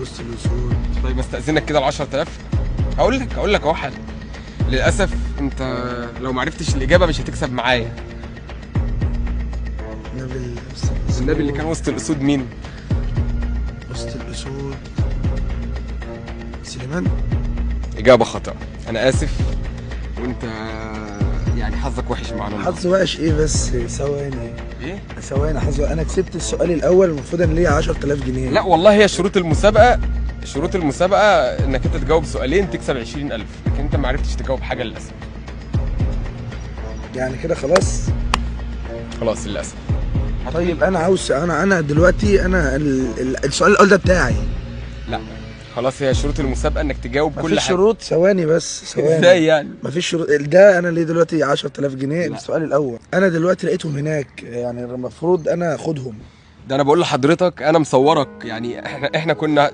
وسط الاسود. طيب استأذنك كده ال 10000. هقول لك اهو حل. للاسف انت لو ما عرفتش الاجابه مش هتكسب معايا. النبي اللي كان وسط الاسود مين؟ وسط الاسود سليمان. اجابه خطأ. انا اسف، وانت يعني حظك وحش معانا. حظ وحش ايه بس؟ ثواني ايه؟ ثواني حظ. انا كسبت السؤال الاول، المفروض ان ليا 10000 جنيه. لا والله، هي شروط المسابقه انك انت تجاوب سؤالين تكسب 20000، لكن انت ما عرفتش تجاوب حاجه للاسف. يعني كده خلاص. خلاص للاسف. طيب انا عاوز انا دلوقتي السؤال الاول ده بتاعي. لا خلاص، هي شروط المسابقه انك تجاوب كل مفيش حاجه. شروط. ثواني بس ثواني. ازاي يعني؟ مفيش شروط. ده انا ليه دلوقتي 10000 جنيه؟ لا. السؤال الاول انا دلوقتي لقيتهم هناك، يعني المفروض انا اخدهم. ده انا بقول لحضرتك انا مصورك، يعني احنا كنا